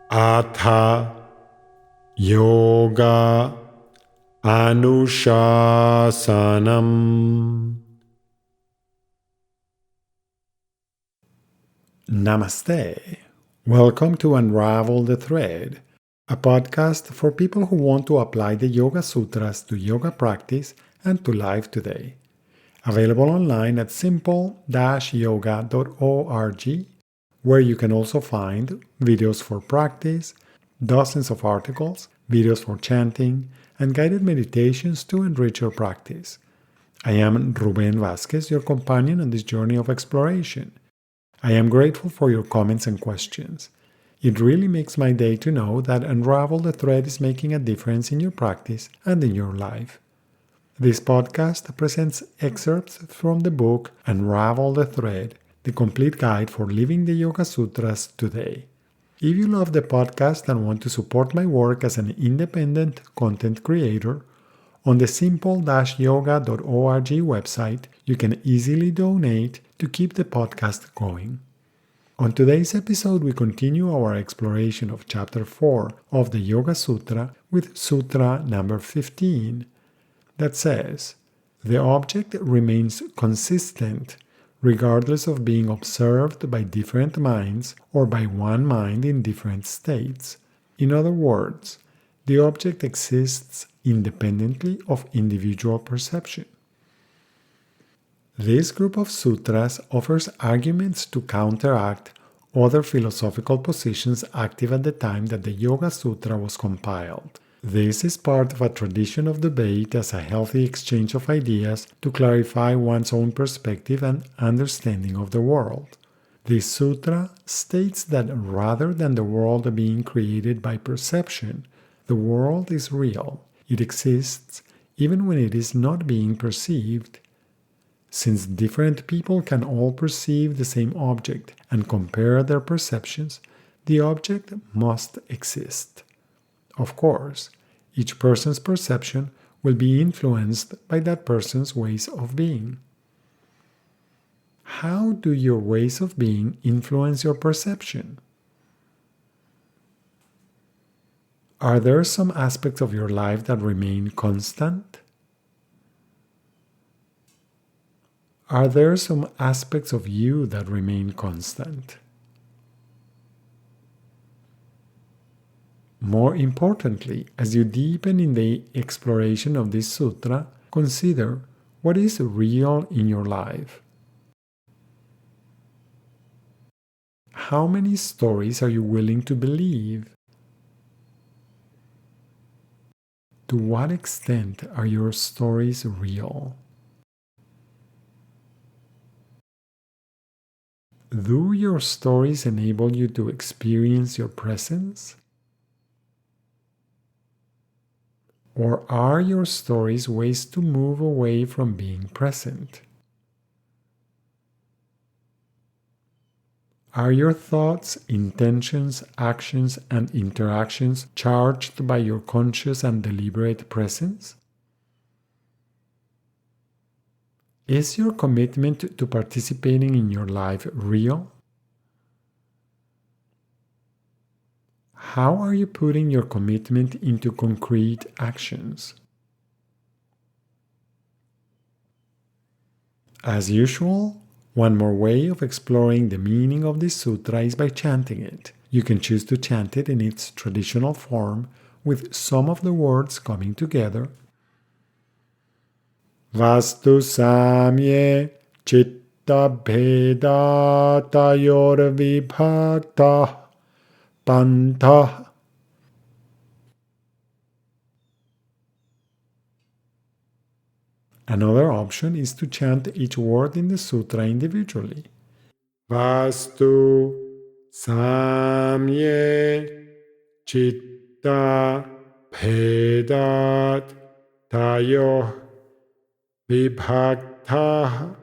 Atha Yoga Anushasanam. Namaste. Welcome to Unravel the Thread, a podcast for people who want to apply the Yoga Sutras to yoga practice and to life today. Available online at simple-yoga.org, where you can also find videos for practice, dozens of articles, videos for chanting, and guided meditations to enrich your practice. I am Ruben Vasquez, your companion on this journey of exploration. I am grateful for your comments and questions. It really makes my day to know that Unravel the Thread is making a difference in your practice and in your life. This podcast presents excerpts from the book Unravel the Thread, the complete guide for living the Yoga Sutras today. If you love the podcast and want to support my work as an independent content creator, on the simple-yoga.org website, you can easily donate to keep the podcast going. On today's episode, we continue our exploration of Chapter 4 of the Yoga Sutra with Sutra number 15, that says, "The object remains consistent regardless of being observed by different minds or by one mind in different states. In other words, the object exists independently of individual perception." This group of sutras offers arguments to counteract other philosophical positions active at the time that the Yoga Sutra was compiled. This is part of a tradition of debate as a healthy exchange of ideas to clarify one's own perspective and understanding of the world. This sutra states that rather than the world being created by perception, the world is real. It exists even when it is not being perceived. Since different people can all perceive the same object and compare their perceptions, the object must exist. Of course, each person's perception will be influenced by that person's ways of being. How do your ways of being influence your perception? Are there some aspects of your life that remain constant? Are there some aspects of you that remain constant? More importantly, as you deepen in the exploration of this sutra, consider what is real in your life. How many stories are you willing to believe? To what extent are your stories real? Do your stories enable you to experience your presence? Or are your stories ways to move away from being present? Are your thoughts, intentions, actions, and interactions charged by your conscious and deliberate presence? Is your commitment to participating in your life real? How are you putting your commitment into concrete actions? As usual, one more way of exploring the meaning of this sutra is by chanting it. You can choose to chant it in its traditional form, with some of the words coming together. Vastu samye chitta bheda tayor vibhakta pantha. Another option is to chant each word in the sutra individually. Vastu samye chitta bhedat tayo vibhakta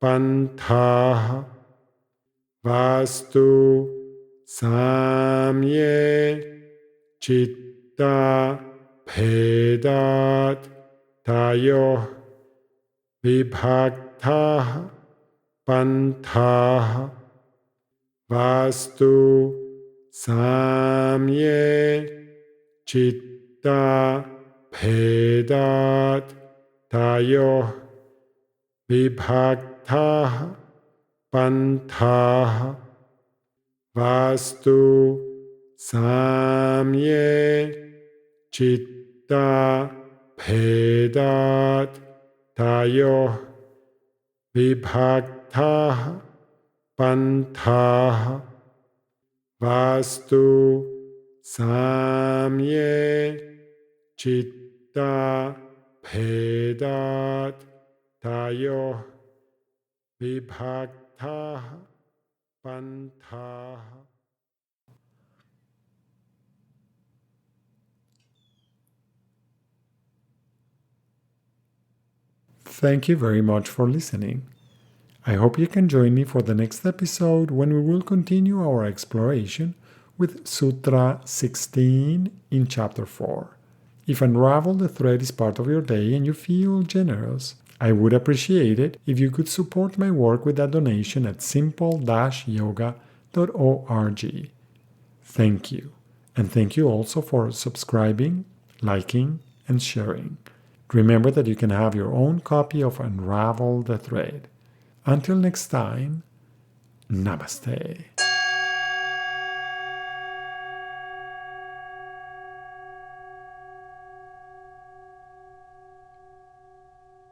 pantha. Vastu samye chitta bhedat tayo vibhakta pantha. Vastu samye chitta bhedat tayo vibhaktah pantah vastu samye chitta bhedat tayo vibhaktah pantah vastu samye chitta bhedat tayo vibhaktah pantah. Thank you very much for listening. I hope you can join me for the next episode when we will continue our exploration with Sutra 16 in Chapter 4. If Unravel the Thread is part of your day and you feel generous, I would appreciate it if you could support my work with a donation at simple-yoga.org. Thank you. And thank you also for subscribing, liking, and sharing. Remember that you can have your own copy of Unravel the Thread. Until next time, Namaste.